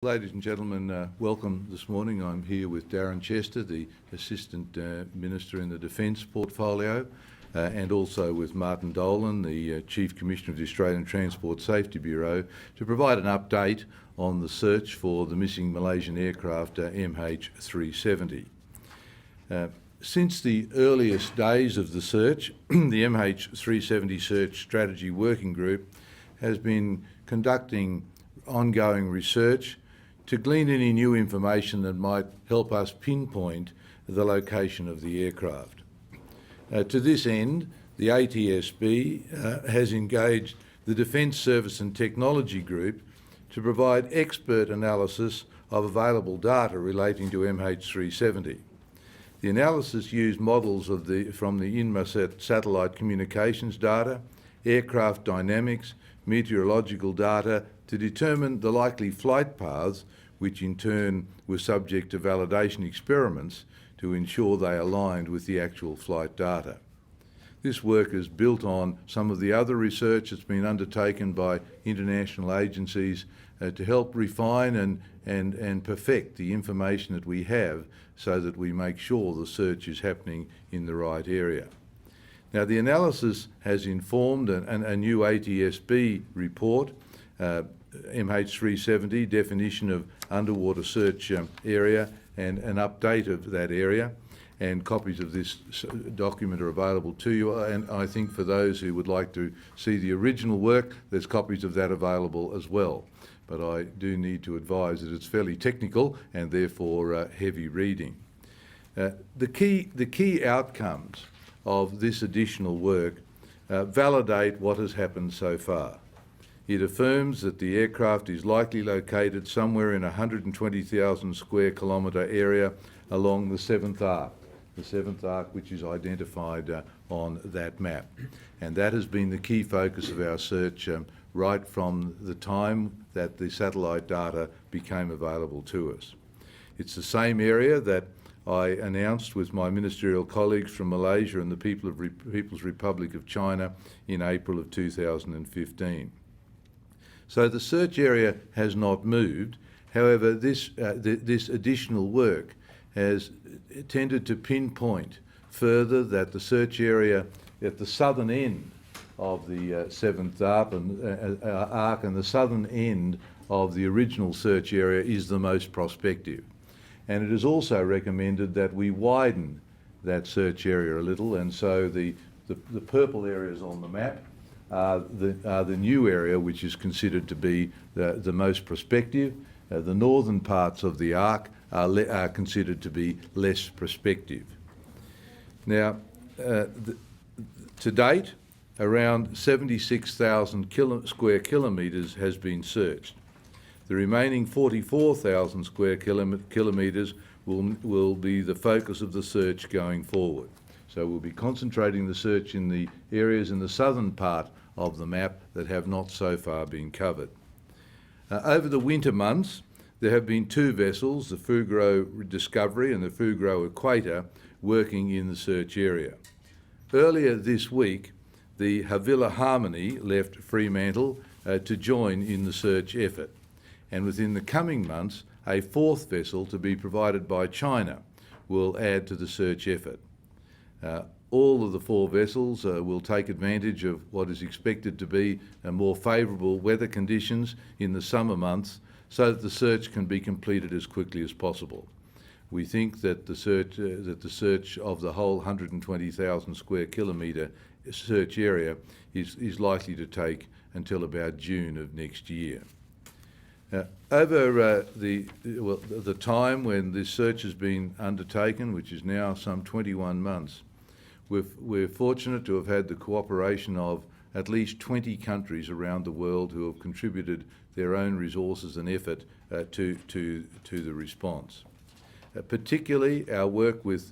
Ladies and gentlemen, welcome this morning. I'm here with Darren Chester, the Assistant Minister in the Defence Portfolio, and also with Martin Dolan, the Chief Commissioner of the Australian Transport Safety Bureau, to provide an update on the search for the missing Malaysian aircraft MH370. Since the earliest days of the search, the MH370 Search Strategy Working Group has been conducting ongoing research to glean any new information that might help us pinpoint the location of the aircraft. To this end, the ATSB has engaged the Defence Service and Technology Group to provide expert analysis of available data relating to MH370. The analysis used models from the Inmarsat satellite communications data, aircraft dynamics, meteorological data to determine the likely flight paths, which in turn were subject to validation experiments to ensure they aligned with the actual flight data. This work is built on some of the other research that's been undertaken by international agencies to help refine and perfect the information that we have so that we make sure the search is happening in the right area. Now, the analysis has informed a new ATSB report, MH370, definition of underwater search area and an update of that area, and copies of this document are available to you. And I think for those who would like to see the original work, there's copies of that available as well. But I do need to advise that it's fairly technical and therefore heavy reading. The key outcomes of this additional work validate what has happened so far. It affirms that the aircraft is likely located somewhere in a 120,000 square kilometre area along the 7th arc, which is identified on that map. And that has been the key focus of our search right from the time that the satellite data became available to us. It's the same area that I announced with my ministerial colleagues from Malaysia and the People's Republic of China in April of 2015. So the search area has not moved. However, this additional work has tended to pinpoint further that the search area at the southern end of the 7th arc and the southern end of the original search area is the most prospective. And it is also recommended that we widen that search area a little, and so the purple areas on the map are the new area which is considered to be the most prospective. The northern parts of the arc are considered to be less prospective. Now, to date, around 76,000 square kilometres has been searched. The remaining 44,000 square kilometres will be the focus of the search going forward. So we'll be concentrating the search in the areas in the southern part of the map that have not so far been covered. Over the winter months, there have been two vessels, the Fugro Discovery and the Fugro Equator, working in the search area. Earlier this week, the Havila Harmony left Fremantle to join in the search effort. And within the coming months, a fourth vessel to be provided by China will add to the search effort. All of the four vessels will take advantage of what is expected to be more favourable weather conditions in the summer months so that the search can be completed as quickly as possible. We think that the search of the whole 120,000 square kilometre search area is likely to take until about June of next year. Over the time when this search has been undertaken, which is now some 21 months, we're fortunate to have had the cooperation of at least 20 countries around the world who have contributed their own resources and effort to the response. Particularly our work with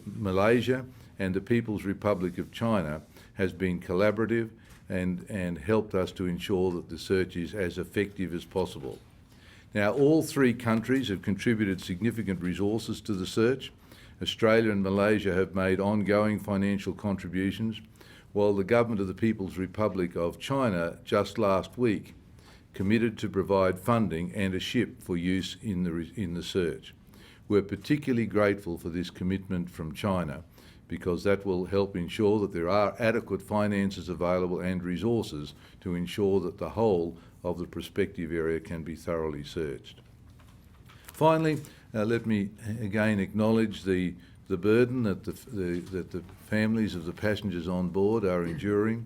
Malaysia and the People's Republic of China has been collaborative and helped us to ensure that the search is as effective as possible. Now, all three countries have contributed significant resources to the search. Australia and Malaysia have made ongoing financial contributions, while the government of the People's Republic of China just last week committed to provide funding and a ship for use in the search. We're particularly grateful for this commitment from China, because that will help ensure that there are adequate finances available and resources to ensure that the whole of the prospective area can be thoroughly searched. Finally, let me again acknowledge the burden that the families of the passengers on board are enduring.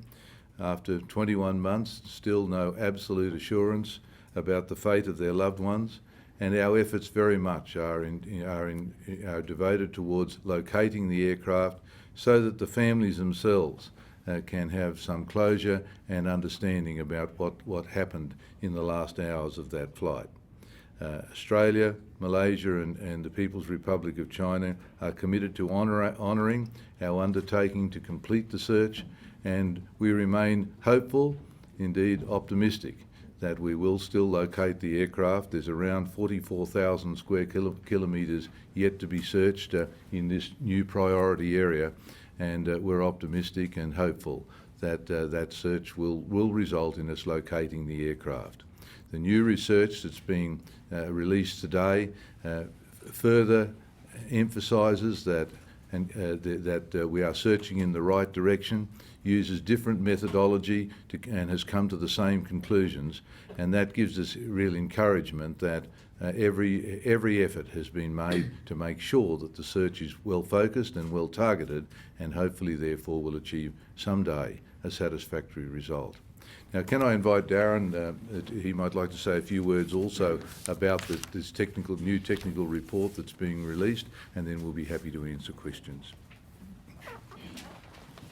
After 21 months, still no absolute assurance about the fate of their loved ones, and our efforts very much are devoted towards locating the aircraft so that the families themselves can have some closure and understanding about what happened in the last hours of that flight. Australia, Malaysia and the People's Republic of China are committed to honouring our undertaking to complete the search, and we remain hopeful, indeed optimistic, that we will still locate the aircraft. There's around 44,000 square kilometres yet to be searched in this new priority area, and we're optimistic and hopeful that that search will result in us locating the aircraft. The new research that's being released today further emphasises that we are searching in the right direction, uses different methodology and has come to the same conclusions, and that gives us real encouragement that every effort has been made to make sure that the search is well focused and well targeted, and hopefully therefore will achieve someday a satisfactory result. Now, can I invite Darren? He might like to say a few words also about this new technical report that's being released, and then we'll be happy to answer questions.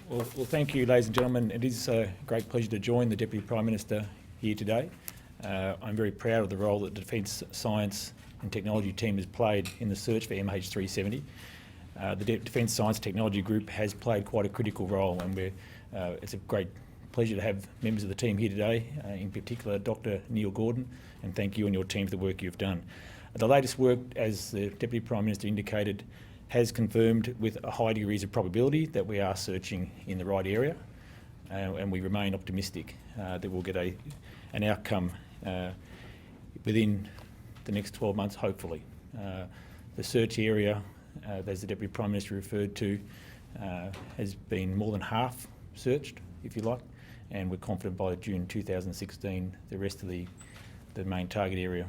Well, thank you, ladies and gentlemen. It is a great pleasure to join the Deputy Prime Minister here today. I'm very proud of the role that the Defence Science and Technology team has played in the search for MH370. The Defence Science Technology Group has played quite a critical role, and it's a great pleasure to have members of the team here today, in particular Dr. Neil Gordon, and thank you and your team for the work you've done. The latest work, as the Deputy Prime Minister indicated, has confirmed with a high degrees of probability that we are searching in the right area, and we remain optimistic that we'll get an outcome within the next 12 months, hopefully. The search area, as the Deputy Prime Minister referred to, has been more than half searched, if you like, and we're confident by June 2016 the rest of the main target area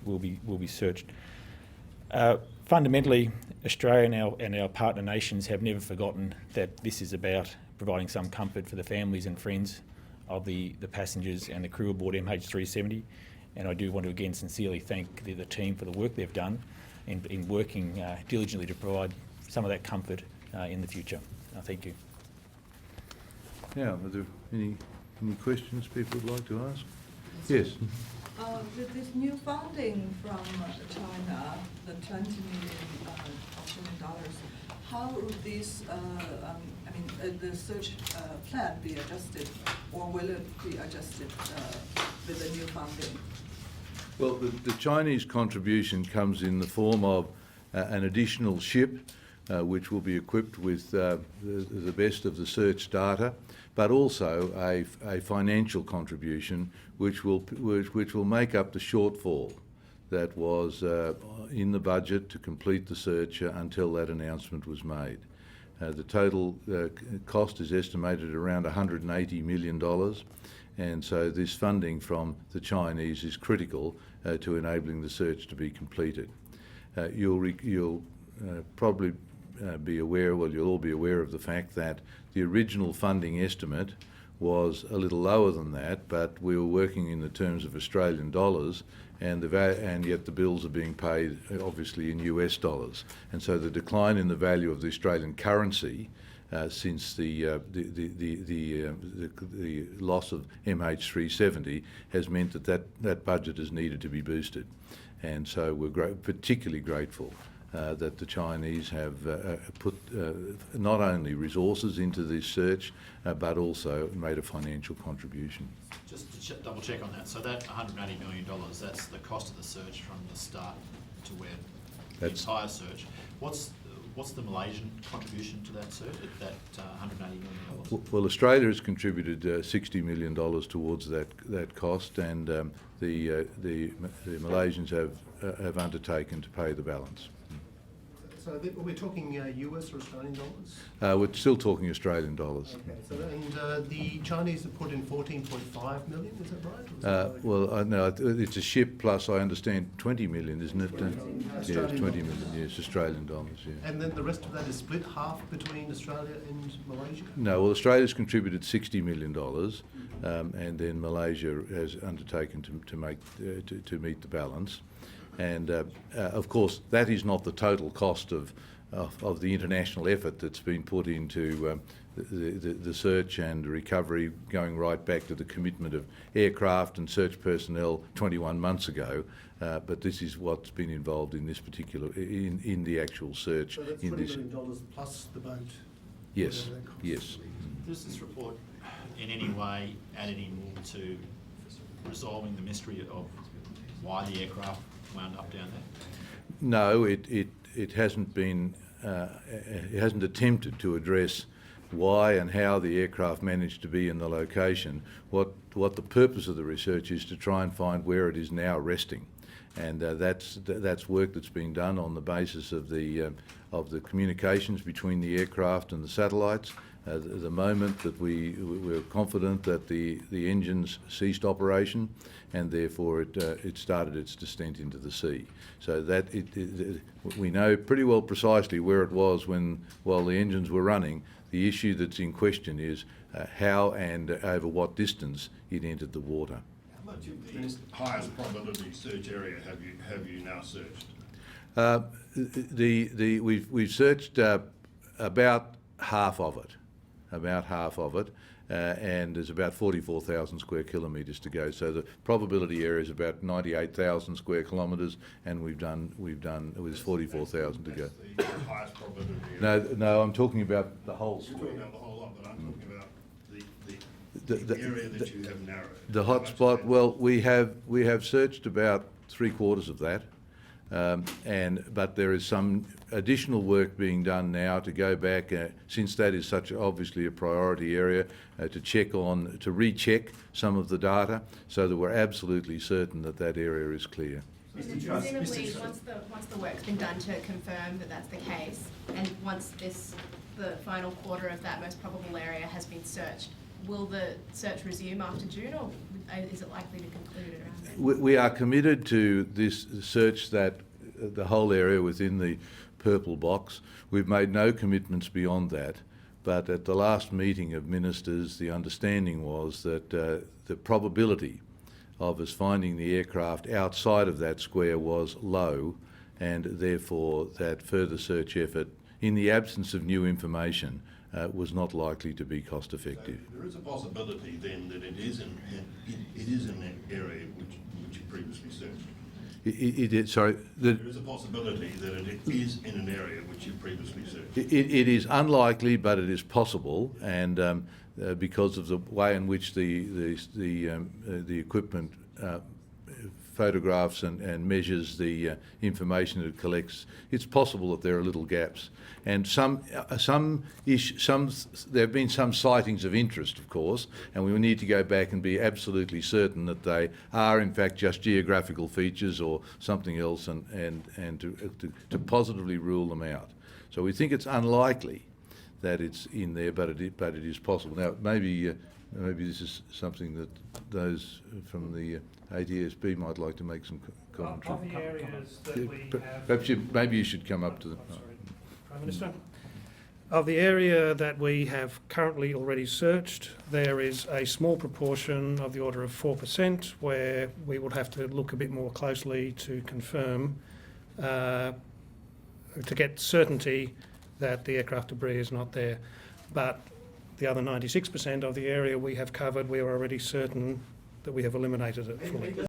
will be searched. Fundamentally, Australia and our partner nations have never forgotten that this is about providing some comfort for the families and friends of the passengers and the crew aboard MH370, and I do want to again sincerely thank the team for the work they've done in working diligently to provide some of that comfort in the future. Thank you. Now, are there any questions people would like to ask? Yes. With this new funding from China, the 20 million Australian dollars, how would this, the search plan be adjusted, or will it be adjusted with the new funding? Well, the Chinese contribution comes in the form of an additional ship, which will be equipped with the best of the search data, but also a financial contribution which will make up the shortfall that was in the budget to complete the search until that announcement was made. The total cost is estimated at around $180 million, and so this funding from the Chinese is critical to enabling the search to be completed. You'll probably be aware, well, you'll all be aware of the fact that the original funding estimate was a little lower than that, but we were working in the terms of Australian dollars, and yet the bills are being paid obviously in US dollars, and so the decline in the value of the Australian currency since the loss of MH370 has meant that budget is needed to be boosted, and so we're particularly grateful that the Chinese have put not only resources into this search, but also made a financial contribution. Just to double check on that, so that $180 million, that's the cost of the search from the start to where the entire search. What's the Malaysian contribution to that, sir, at that $180 million? Well, Australia has contributed $60 million towards that cost, and the Malaysians have undertaken to pay the balance. So we're talking US or Australian dollars? We're still talking Australian dollars. Okay, so, and the Chinese have put in 14.5 million, is that right? Or is that Well, no, it's a ship plus, I understand, 20 million, isn't it? Yeah, it's 20 million, yes, Australian dollars, yeah. And then the rest of that is split half between Australia and Malaysia? No, well, Australia's contributed $60 million, and then Malaysia has undertaken to meet the balance. And of course, that is not the total cost of the international effort that's been put into the search and recovery, going right back to the commitment of aircraft and search personnel 21 months ago. But this is what's been involved in this particular in the actual search. So that's $20 million plus the boat? Yes, yes. Does this report in any way add any more to resolving the mystery of why the aircraft wound up down there? No, it hasn't been. It hasn't attempted to address why and how the aircraft managed to be in the location. What the purpose of the research is to try and find where it is now resting, and that's work that's being done on the basis of the communications between the aircraft and the satellites. The moment that we're confident that the engines ceased operation, and therefore it started its descent into the sea. So that we know pretty well precisely where it was while the engines were running. The issue that's in question is how and over what distance it entered the water. How much of the highest probability search area have you now searched? We've searched about half of it. And there's about 44,000 square kilometres to go. So the probability area is about 98,000 square kilometres, and we've done with 44,000 to go. That's the highest probability area. No, I'm talking about the whole You're square. talking about the whole lot, but I'm talking about the area that you have narrowed. The How much hotspot. of that- Well, we have searched about 3/4 of that. But there is some additional work being done now to go back, since that is such obviously a priority area, to recheck some of the data so that we're absolutely certain that area is clear. And then presumably, once the work's been done to confirm that that's the case, and once the final quarter of that most probable area has been searched, will the search resume after June, or is it likely to conclude around then? We are committed to this search, that the whole area within the purple box. We've made no commitments beyond that, but at the last meeting of ministers, the understanding was that the probability of us finding the aircraft outside of that square was low, and therefore that further search effort, in the absence of new information, was not likely to be cost effective. So there is a possibility then that it is in an area which you previously searched. There is a possibility that it is in an area which you previously searched. It is unlikely, but it is possible, and because of the way in which the equipment photographs and measures the information that it collects, it's possible that there are little gaps. And there have been some sightings of interest, of course, and we will need to go back and be absolutely certain that they are in fact just geographical features or something else, and to positively rule them out. So we think it's unlikely that it's in there, but it is possible. Now, maybe this is something that those from the ATSB might like to make some commentary. Of the areas that we have... Perhaps maybe you should come up to the... Sorry, Prime Minister. Of the area that we have currently already searched, there is a small proportion of the order of 4% where we will have to look a bit more closely to confirm, to get certainty that the aircraft debris is not there. But the other 96% of the area we have covered, we are already certain that we have eliminated it fully.